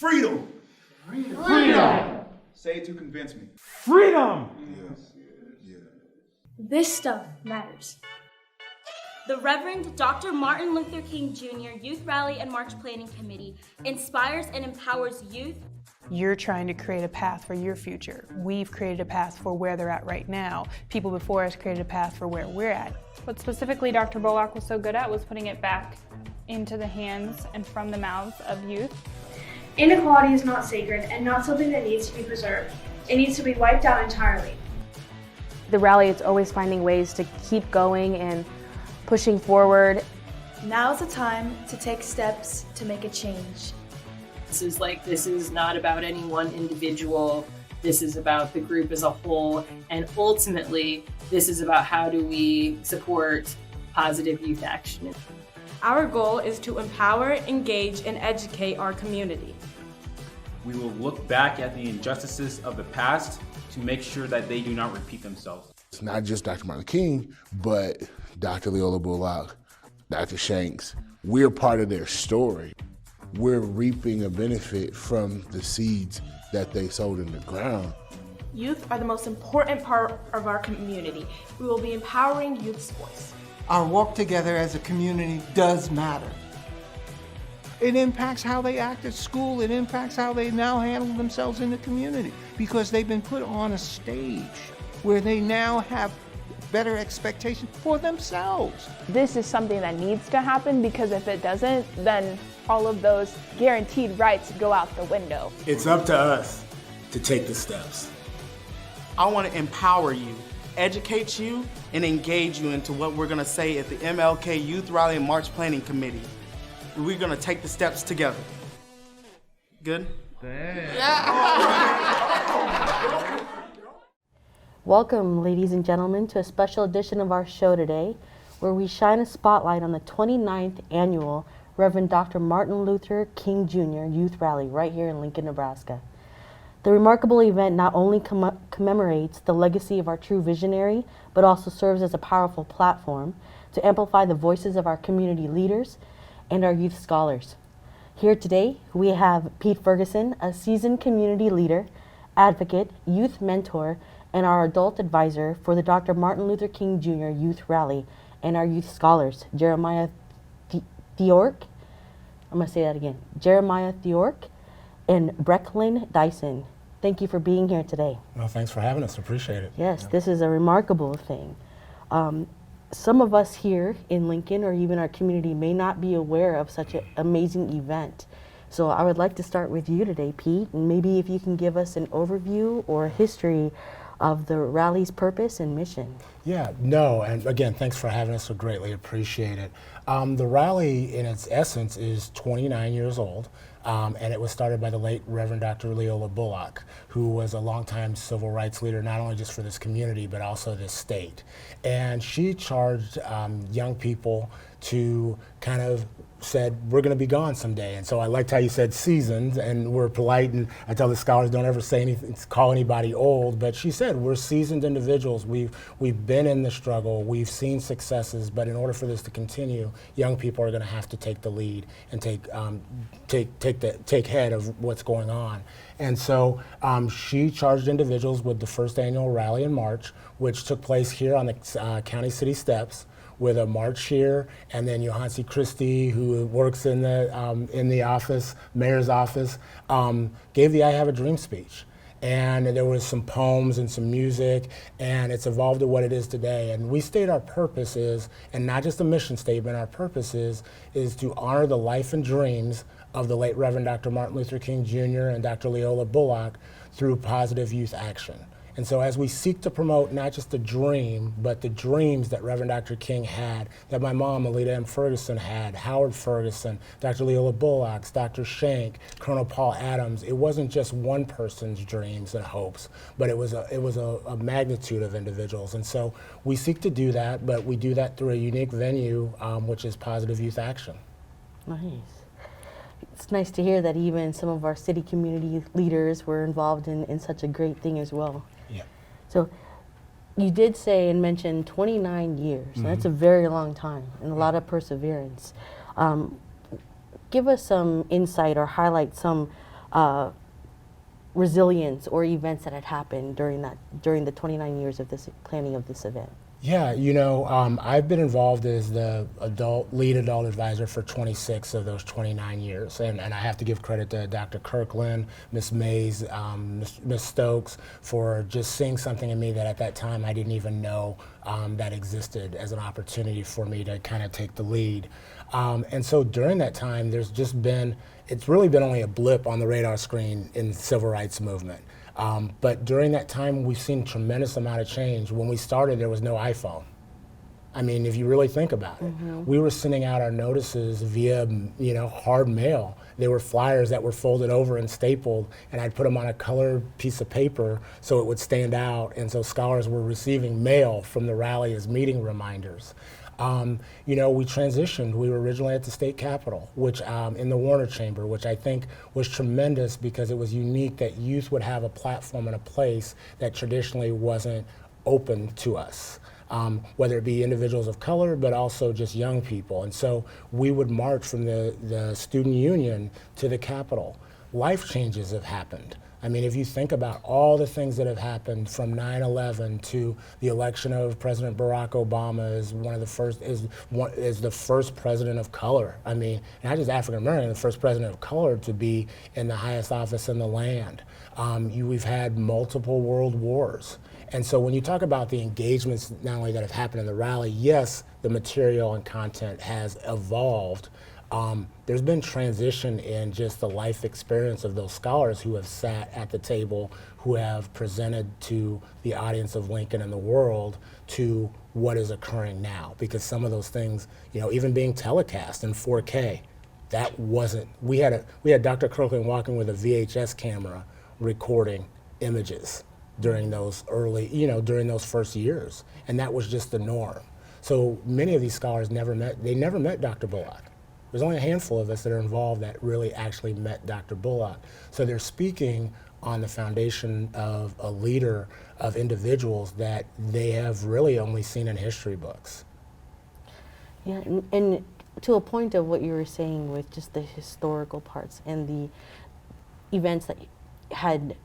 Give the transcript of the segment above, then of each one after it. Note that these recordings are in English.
Freedom. Freedom. Say it to convince me. Freedom. This stuff matters. The Reverend Dr. Martin Luther King Jr. Youth Rally and March Planning Committee inspires and empowers youth. You're trying to create a path for your future. We've created a path for where they're at right now. People before us created a path for where we're at. What specifically Dr. Bullock was so good at was putting it back into the hands and from the mouths of youth. Inequality is not sacred and not something that needs to be preserved. It needs to be wiped out entirely. The rally is always finding ways to keep going and pushing forward. Now's the time to take steps to make a change. This is not about any one individual. This is about the group as a whole. And ultimately, this is about how do we support positive youth action. Our goal is to empower, engage, and educate our community. We will look back at the injustices of the past to make sure that they do not repeat themselves. It's not just Dr. Martin King, but Dr. Leola Bullock, Dr. Shanks. We're part of their story. We're reaping a benefit from the seeds that they sowed in the ground. Youth are the most important part of our community. We will be empowering youth's voice. Our work together as a community does matter. It impacts how they act at school. It impacts how they now handle themselves in the community because they've been put on a stage where they now have better expectations for themselves. This is something that needs to happen because if it doesn't, then all of those guaranteed rights go out the window. It's up to us to take the steps. I want to empower you, educate you, and engage you into what we're going to say at the MLK Youth Rally and March Planning Committee. We're going to take the steps together. Good? Welcome, ladies and gentlemen, to a special edition of our show today, where we shine a spotlight on the 29th annual Reverend Dr. Martin Luther King Jr. Youth Rally right here in Lincoln, Nebraska. The remarkable event not only commemorates the legacy of our true visionary, but also serves as a powerful platform to amplify the voices of our community leaders and our youth scholars. Here today, we have Pete Ferguson, a seasoned community leader, advocate, youth mentor, and our adult advisor for the Dr. Martin Luther King Jr. Youth Rally, and our youth scholars, Jeremiah Theork, I'm going to say that again, Jeremiah Theork and Brecklin Dyson. Thank you for being here today. Well, thanks for having us. Appreciate it. Yes, This is a remarkable thing. Some of us here in Lincoln or even our community may not be aware of such an amazing event. So I would like to start with you today, Pete, and maybe if you can give us an overview or history of the rally's purpose and mission. Yeah, no, and again, thanks for having us. We greatly appreciate it. The rally, in its essence, is 29 years old, and it was started by the late Reverend Dr. Leola Bullock, who was a longtime civil rights leader, not only just for this community, but also this state. And she charged young people to kind of said, we're going to be gone someday. And so I liked how you said seasoned, and we're polite, and I tell the scholars don't ever say anything, call anybody old, but she said, we're seasoned individuals. We've been in the struggle, we've seen successes, but in order for this to continue, young people are going to have to take the lead and take head of what's going on. And so she charged individuals with the first annual rally in March, which took place here on the county city steps, with a march here, and then Johansi Christie, who works in the office, mayor's office, gave the I Have a Dream speech. And there was some poems and some music, and it's evolved to what it is today. And we state our purpose is, and not just a mission statement, our purpose is to honor the life and dreams of the late Reverend Dr. Martin Luther King Jr. and Dr. Leola Bullock through positive youth action. And so as we seek to promote not just the dream, but the dreams that Reverend Dr. King had, that my mom, Alita M. Ferguson, had, Howard Ferguson, Dr. Leola Bullock, Dr. Shank, Colonel Paul Adams, it wasn't just one person's dreams and hopes, but it was a magnitude of individuals. And so we seek to do that, but we do that through a unique venue, which is Positive Youth Action. Nice. It's nice to hear that even some of our city community leaders were involved in such a great thing as well. Yeah. So you did say and mention 29 years. Mm-hmm. That's a very long time and a lot of perseverance. Give us some insight or highlight some resilience or events that had happened during the 29 years of this planning of this event? Yeah, you know, I've been involved as the lead adult advisor for 26 of those 29 years, and I have to give credit to Dr. Kirkland, Ms. Mays, Ms. Stokes for just seeing something in me that at that time I didn't even know that existed as an opportunity for me to kind of take the lead. And so during that time, it's really been only a blip on the radar screen in the civil rights movement. But during that time, we've seen tremendous amount of change. When we started, there was no iPhone. I mean, if you really think about it, we were sending out our notices via, hard mail. They were flyers that were folded over and stapled, and I'd put them on a colored piece of paper so it would stand out. And so scholars were receiving mail from the rally as meeting reminders. We transitioned. We were originally at the state capitol, which in the Warner Chamber, which I think was tremendous because it was unique that youth would have a platform and a place that traditionally wasn't open to us, whether it be individuals of color, but also just young people. And so we would march from the student union to the capitol. Life changes have happened. I mean, if you think about all the things that have happened from 9/11 to the election of President Barack Obama as the first president of color. I mean, not just African American, the first president of color to be in the highest office in the land. We've had multiple world wars. And so when you talk about the engagements not only that have happened in the rally, yes, the material and content has evolved. There's been transition in just the life experience of those scholars who have sat at the table, who have presented to the audience of Lincoln and the world to what is occurring now. Because some of those things, even being telecast in 4K, that wasn't, we had Dr. Kirkland walking with a VHS camera recording images during those during those first years. And that was just the norm. So many of these scholars never met Dr. Bullock. There's only a handful of us that are involved that really actually met Dr. Bullock. So they're speaking on the foundation of a leader of individuals that they have really only seen in history books. Yeah, and to a point of what you were saying with just the historical parts and the events that had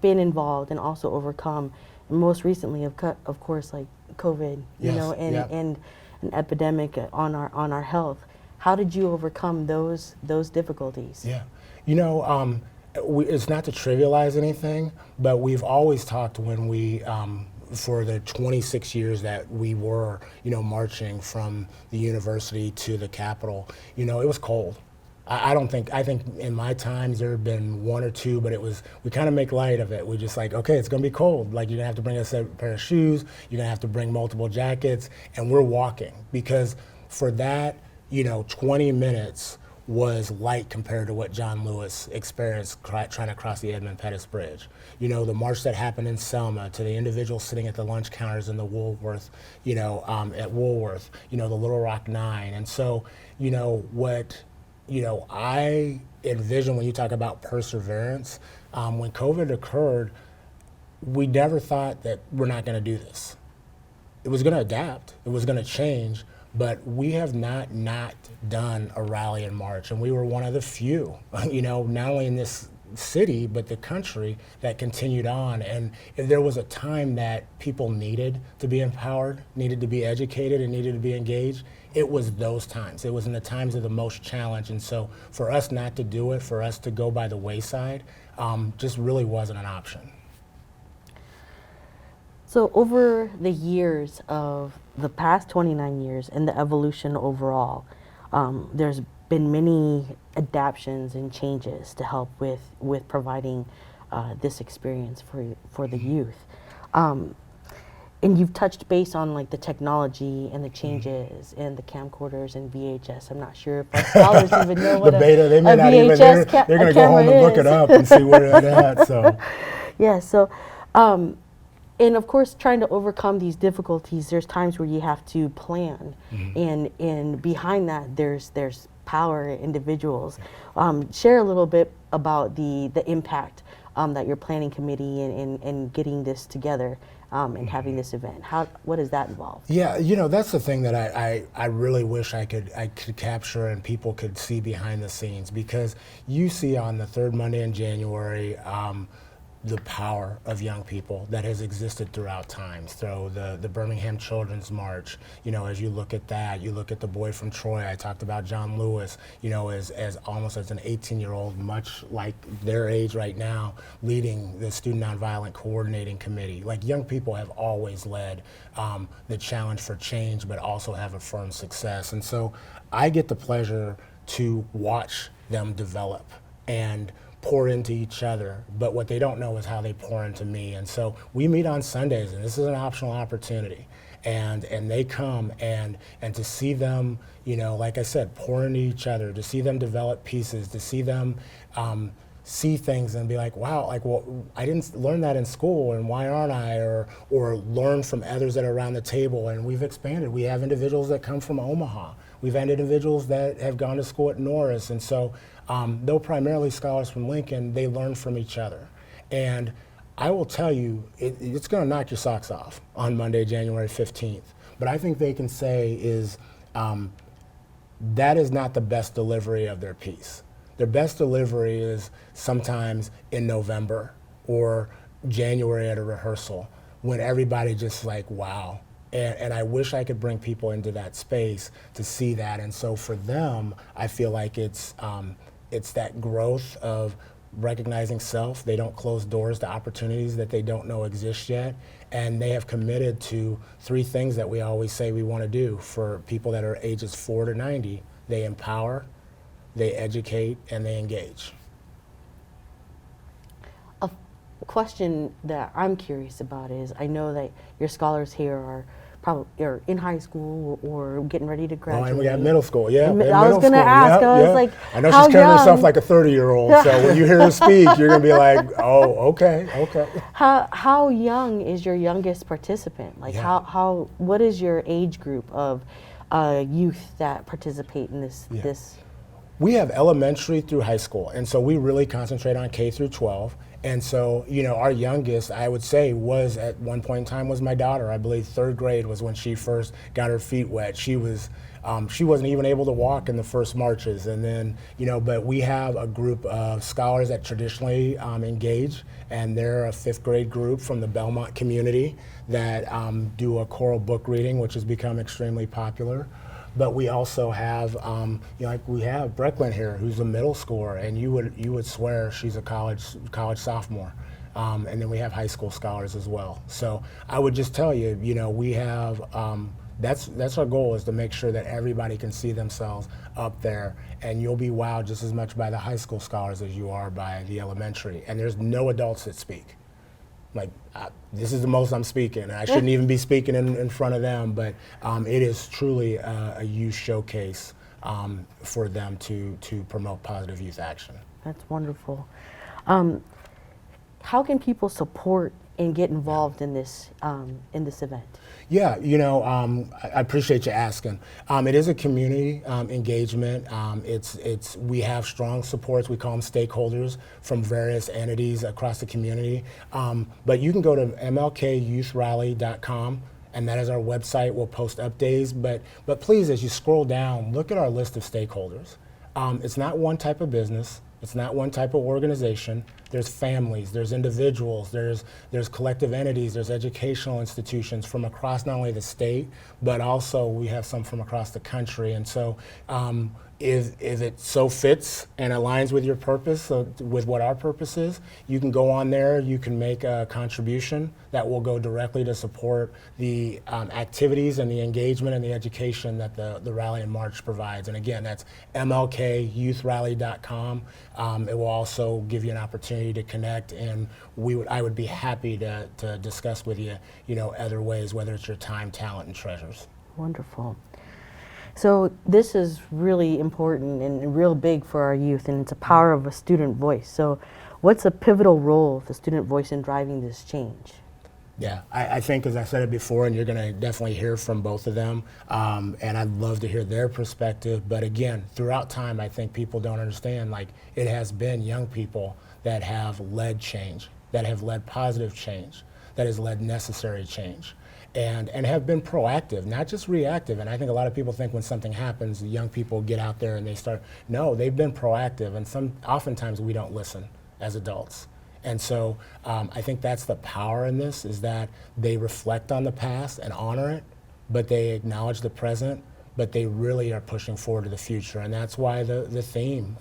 been involved and also overcome, and most recently, of course, like COVID, and an epidemic on our health. How did you overcome those difficulties? Yeah, it's not to trivialize anything, but we've always talked when we, for the 26 years that we were, marching from the university to the Capitol, it was cold. I think in my times there have been one or two, but we kind of make light of it. We're just like, okay, it's gonna be cold. Like, you're gonna have to bring a set pair of shoes, you're gonna have to bring multiple jackets, and we're walking. Because for that, 20 minutes was light compared to what John Lewis experienced trying to cross the Edmund Pettus Bridge. The march that happened in Selma, to the individuals sitting at the lunch counters in the Woolworth, at Woolworth, the Little Rock Nine. And so, what I envision when you talk about perseverance, when COVID occurred, we never thought that we're not going to do this. It was going to adapt, it was going to change, but we have not done a rally and march, and we were one of the few, not only in this city, but the country that continued on. And if there was a time that people needed to be empowered, needed to be educated, and needed to be engaged, it was those times. It was in the times of the most challenge. And so for us not to do it, for us to go by the wayside, just really wasn't an option. So over the years of the past 29 years and the evolution overall, there's been many adaptations and changes to help with providing this experience for the youth. And you've touched base on like the technology and the changes and the camcorders and VHS. I'm not sure if our scholars even know what the beta, they may a not VHS even, they're going to go home and look it up and see where it's at. So. Yeah, so, and of course, trying to overcome these difficulties, there's times where you have to plan, and behind that, there's power individuals. Share a little bit about the impact that your planning committee and getting this together in having this event? What does that involve? Yeah, that's the thing that I really wish I could capture and people could see behind the scenes, because you see on the third Monday in January the power of young people that has existed throughout time. So the Birmingham Children's March, as you look at that, you look at the boy from Troy. I talked about John Lewis, as almost as an 18-year-old, much like their age right now, leading the Student Nonviolent Coordinating Committee. Like, young people have always led the challenge for change, but also have affirmed success. And so I get the pleasure to watch them develop and pour into each other, but what they don't know is how they pour into me. And so we meet on Sundays, and this is an optional opportunity. And they come, and to see them, like I said, pour into each other, to see them develop pieces, to see them see things and be like, wow, well, I didn't learn that in school, and why aren't I? Or learn from others that are around the table. And we've expanded. We have individuals that come from Omaha. We've had individuals that have gone to school at Norris. And so though primarily scholars from Lincoln, they learn from each other. And I will tell you, it's going to knock your socks off on Monday, January 15th. But I think they can say is that is not the best delivery of their piece. Their best delivery is sometimes in November or January at a rehearsal, when everybody just like, wow. And I wish I could bring people into that space to see that. And so for them, I feel like it's that growth of recognizing self. They don't close doors to opportunities that they don't know exist yet. And they have committed to 3 things that we always say we want to do for people that are ages 4 to 90. They empower, they educate, and they engage. A question that I'm curious about is, I know that your scholars here are probably in high school or getting ready to graduate. Oh, and we got middle school, yeah. I was going to ask, I was like, I know she's carrying herself like a 30-year-old, so when you hear her speak, you're going to be like, oh, okay. How young is your youngest participant? Like, what is your age group of youth that participate in this? We have elementary through high school, and so we really concentrate on K through 12. And so, our youngest, I would say, was at one point in time was my daughter. I believe 3rd grade was when she first got her feet wet. She wasn't even able to walk in the first marches. And then, but we have a group of scholars that traditionally engage, and they're a 5th grade group from the Belmont community that do a choral book reading, which has become extremely popular. But we also have, we have Brecklin here, who's a middle schooler, and you would swear she's a college sophomore. And then we have high school scholars as well. So I would just tell you, we have, that's our goal, is to make sure that everybody can see themselves up there, and you'll be wowed just as much by the high school scholars as you are by the elementary. And there's no adults that speak. Like, this is the most I'm speaking, and I shouldn't even be speaking in front of them, but it is truly a youth showcase for them to promote positive youth action. That's wonderful. How can people support and get involved in this event? Yeah, I appreciate you asking. It is a community engagement. We have strong supports. We call them stakeholders from various entities across the community. But you can go to mlkyouthrally.com, and that is our website. We'll post updates. But please, as you scroll down, look at our list of stakeholders. It's not one type of business. It's not one type of organization. There's families, there's individuals, there's collective entities, there's educational institutions from across not only the state, but also we have some from across the country. And so if it so fits and aligns with your purpose, with what our purpose is, you can go on there, you can make a contribution that will go directly to support the activities and the engagement and the education that the Rally and March provides. And again, that's mlkyouthrally.com. It will also give you an opportunity to connect, and I would be happy to discuss with you, other ways, whether it's your time, talent, and treasures. Wonderful. So this is really important and real big for our youth, and it's a power of a student voice. So what's a pivotal role of the student voice in driving this change? Yeah, I think, as I said it before, and you're going to definitely hear from both of them, and I'd love to hear their perspective. But again, throughout time, I think people don't understand, like, it has been young people that have led change, that have led positive change, that has led necessary change. And have been proactive, not just reactive. And I think a lot of people think when something happens, the young people get out there and they start. No, they've been proactive, and oftentimes we don't listen as adults. And so I think that's the power in this, is that they reflect on the past and honor it, but they acknowledge the present, but they really are pushing forward to the future. And that's why the theme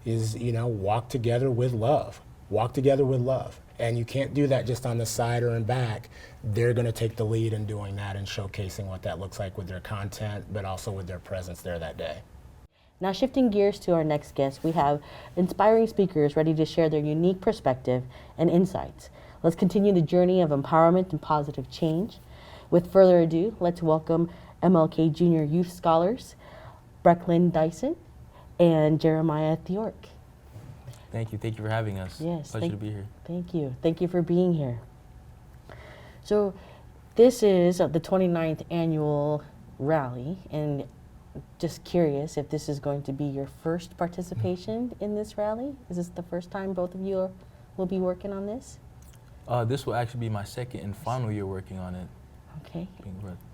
is, walk together with love. Walk together with love. And you can't do that just on the side or in back. They're going to take the lead in doing that and showcasing what that looks like with their content, but also with their presence there that day. Now shifting gears to our next guest, we have inspiring speakers ready to share their unique perspective and insights. Let's continue the journey of empowerment and positive change. With further ado, let's welcome MLK Junior Youth Scholars, Brecklyn Dyson and Jeremiah Theork. Thank you for having us. Yes, Pleasure to be here. Thank you for being here. So this is the 29th annual rally, and just curious if this is going to be your first participation in this rally. Is this the first time both of you will be working on this? This will actually be my second and final year working on it. Okay.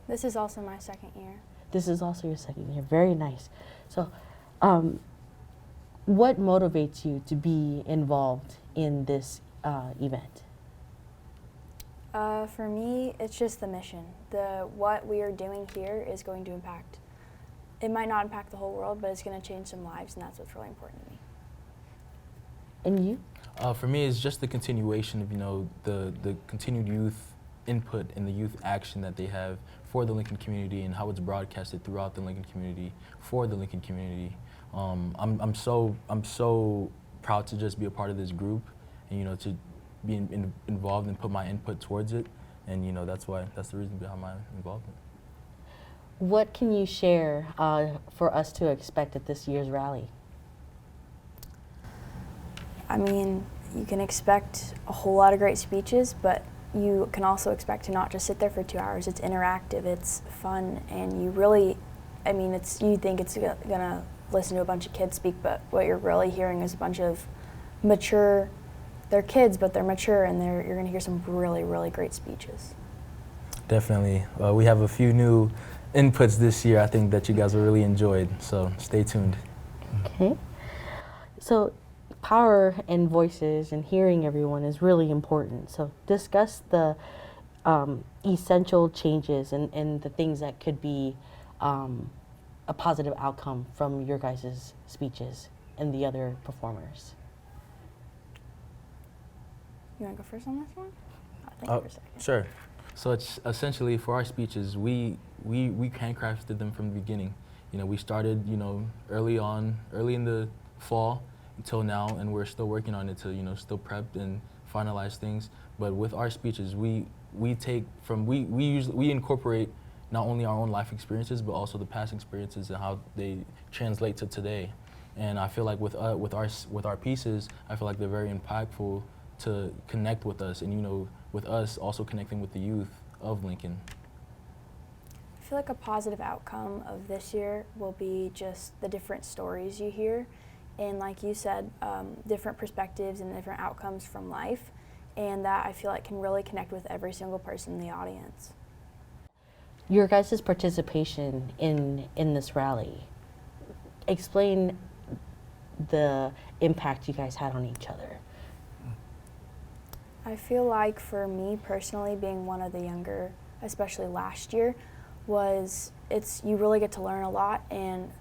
This is also my second year. This is also your second year. Very nice. So, what motivates you to be involved in this event? For me, it's just the mission. What we are doing here is going to impact. It might not impact the whole world, but it's going to change some lives, and that's what's really important to me. And you? For me, it's just the continuation of the continued youth input and the youth action that they have for the Lincoln community and how it's broadcasted throughout the Lincoln community for the Lincoln community. I'm so proud to just be a part of this group, and to be involved and put my input towards it, and that's the reason behind my involvement. What can you share for us to expect at this year's rally? I mean, you can expect a whole lot of great speeches, but you can also expect to not just sit there for 2 hours. It's interactive, it's fun, and you really, you think it's gonna listen to a bunch of kids speak, but what you're really hearing is a bunch of mature, they're kids, but they're mature, and you're gonna hear some really, really great speeches. Definitely. We have a few new inputs this year I think that you guys will really enjoy, so stay tuned. Okay. So power and voices and hearing everyone is really important. So discuss the essential changes and the things that could be a positive outcome from your guys' speeches and the other performers. You want to go first on this one? I'll think for a second. Sure. So it's essentially for our speeches, we handcrafted them from the beginning. We started, early in the fall until now, and we're still working on it to, still prep and finalize things. But with our speeches, we incorporate not only our own life experiences, but also the past experiences and how they translate to today. And I feel like with our pieces, I feel like they're very impactful to connect with us, and with us also connecting with the youth of Lincoln. I feel like a positive outcome of this year will be just the different stories you hear, and like you said, different perspectives and different outcomes from life, and that I feel like can really connect with every single person in the audience. Your guys' participation in this rally, explain the impact you guys had on each other. I feel like for me personally, being one of the younger, especially last year, you really get to learn a lot, and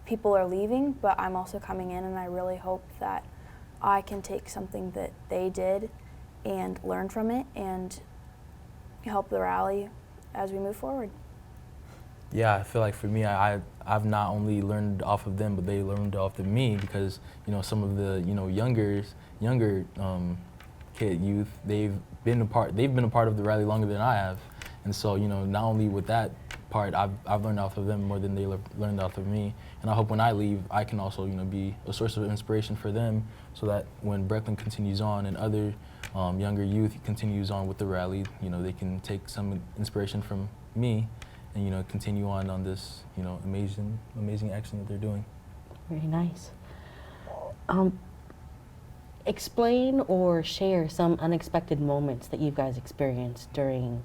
people are leaving, but I'm also coming in, and I really hope that I can take something that they did and learn from it and help the rally as we move forward. Yeah, I feel like for me, I've not only learned off of them, but they learned off of me, because some of the younger youth, they've been a part of the rally longer than I have, and so not only with that part, I've learned off of them more than they learned off of me, and I hope when I leave, I can also be a source of inspiration for them, so that when Brecklyn continues on and other younger youth continues on with the rally, they can take some inspiration from me and continue on this amazing action that they're doing. Very nice. explain or share some unexpected moments that you guys experienced during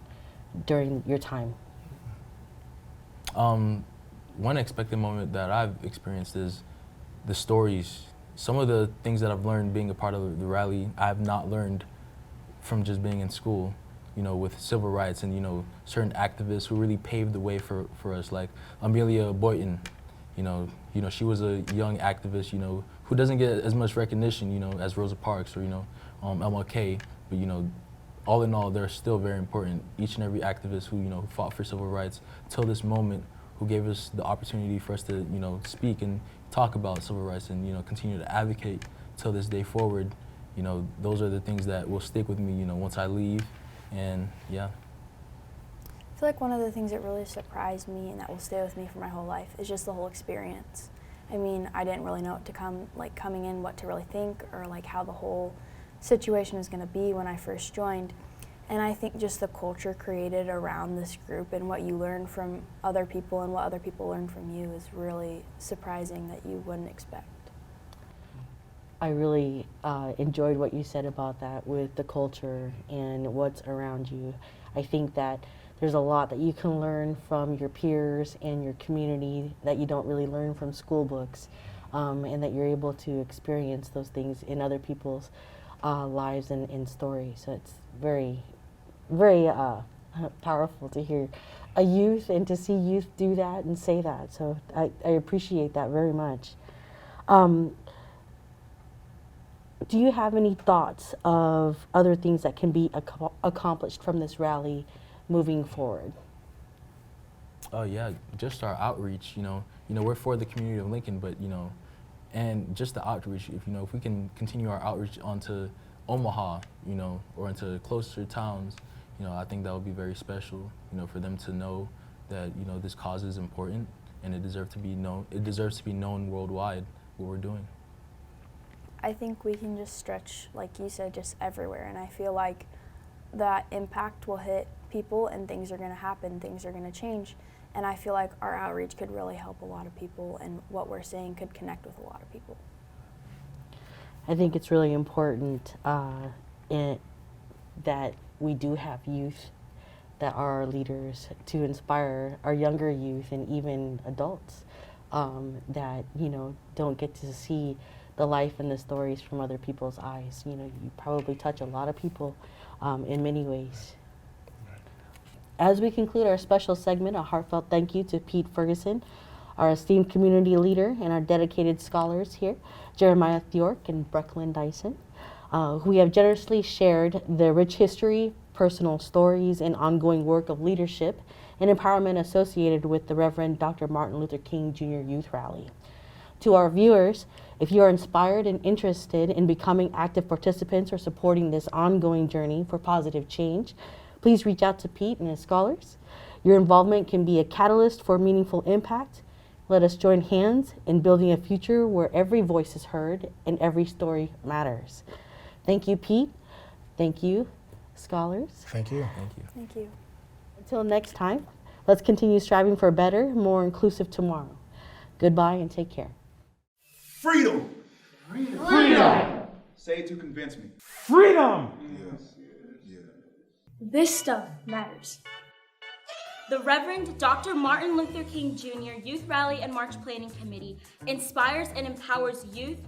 your time. One expected moment that I've experienced is the stories. Some of the things that I've learned being a part of the rally, I have not learned from just being in school, you know, with civil rights and, you know, certain activists who really paved the way for us, like Amelia Boynton. You know, she was a young activist, you know, who doesn't get as much recognition, you know, as Rosa Parks or, you know, MLK, but, you know, all in all, they're still very important. Each and every activist who, you know, fought for civil rights till this moment, who gave us the opportunity for us to, you know, speak and talk about civil rights and, you know, continue to advocate till this day forward. You know, those are the things that will stick with me, you know, once I leave, and yeah. I feel like one of the things that really surprised me and that will stay with me for my whole life is just the whole experience. I mean, I didn't really know what to coming in, what to really think, or like how the whole situation was going to be when I first joined. And I think just the culture created around this group and what you learn from other people and what other people learn from you is really surprising that you wouldn't expect. I really enjoyed what you said about that with the culture and what's around you. I think that there's a lot that you can learn from your peers and your community that you don't really learn from school books, and that you're able to experience those things in other people's lives and stories. So it's very, very powerful to hear a youth and to see youth do that and say that. So I appreciate that very much. Do you have any thoughts of other things that can be accomplished from this rally moving forward? Oh yeah, just our outreach. You know, we're for the community of Lincoln, but you know, and just the outreach. If we can continue our outreach onto Omaha, you know, or into closer towns, you know, I think that would be very special. You know, for them to know that, you know, this cause is important and it deserves to be known. It deserves to be known worldwide what we're doing. I think we can just stretch, like you said, just everywhere, and I feel like that impact will hit people and things are going to happen, things are going to change, and I feel like our outreach could really help a lot of people and what we're saying could connect with a lot of people. I think it's really important that we do have youth that are our leaders to inspire our younger youth and even adults that, you know, don't get to see the life and the stories from other people's eyes. You know, you probably touch a lot of people in many ways. As we conclude our special segment, a heartfelt thank you to Pete Ferguson, our esteemed community leader, and our dedicated scholars here, Jeremiah Thork and Brecklin Dyson, who have generously shared the rich history, personal stories, and ongoing work of leadership and empowerment associated with the Reverend Dr. Martin Luther King Jr. Youth Rally. To our viewers, if you are inspired and interested in becoming active participants or supporting this ongoing journey for positive change, please reach out to Pete and his scholars. Your involvement can be a catalyst for meaningful impact. Let us join hands in building a future where every voice is heard and every story matters. Thank you, Pete. Thank you, scholars. Thank you. Thank you. Thank you. Until next time, let's continue striving for a better, more inclusive tomorrow. Goodbye and take care. Freedom! Freedom! Say it to convince me. Freedom! Yes. Yeah. This stuff matters. The Reverend Dr. Martin Luther King Jr. Youth Rally and March Planning Committee inspires and empowers youth.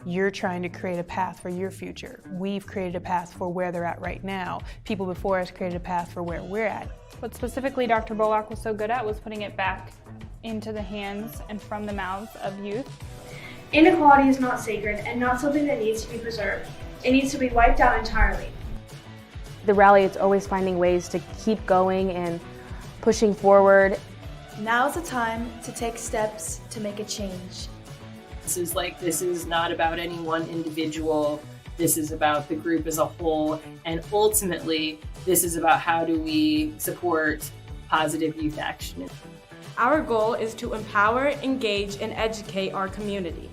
You're trying to create a path for your future. We've created a path for where they're at right now. People before us created a path for where we're at. What specifically Dr. Bullock was so good at was putting it back into the hands and from the mouths of youth. Inequality is not sacred and not something that needs to be preserved. It needs to be wiped out entirely. The rally is always finding ways to keep going and pushing forward. Now's the time to take steps to make a change. This is not about any one individual. This is about the group as a whole. And ultimately, this is about how do we support positive youth action. Our goal is to empower, engage, and educate our community.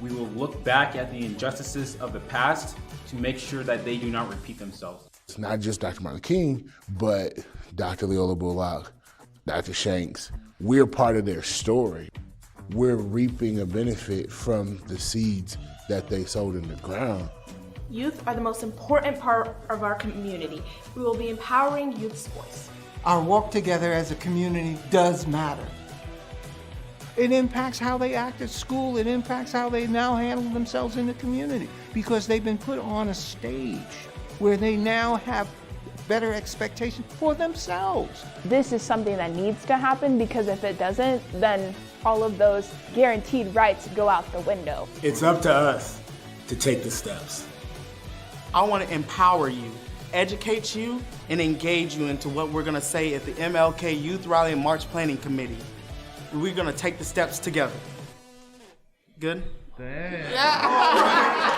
We will look back at the injustices of the past to make sure that they do not repeat themselves. It's not just Dr. Martin King, but Dr. Leola Bullock, Dr. Shanks. We're part of their story. We're reaping a benefit from the seeds that they sowed in the ground. Youth are the most important part of our community. We will be empowering youth's voice. Our work together as a community does matter. It impacts how they act at school. It impacts how they now handle themselves in the community because they've been put on a stage where they now have better expectations for themselves. This is something that needs to happen because if it doesn't, then all of those guaranteed rights go out the window. It's up to us to take the steps. I want to empower you, educate you, and engage you into what we're going to say at the MLK Youth Rally and March Planning Committee. We're going to take the steps together. Good? Yeah.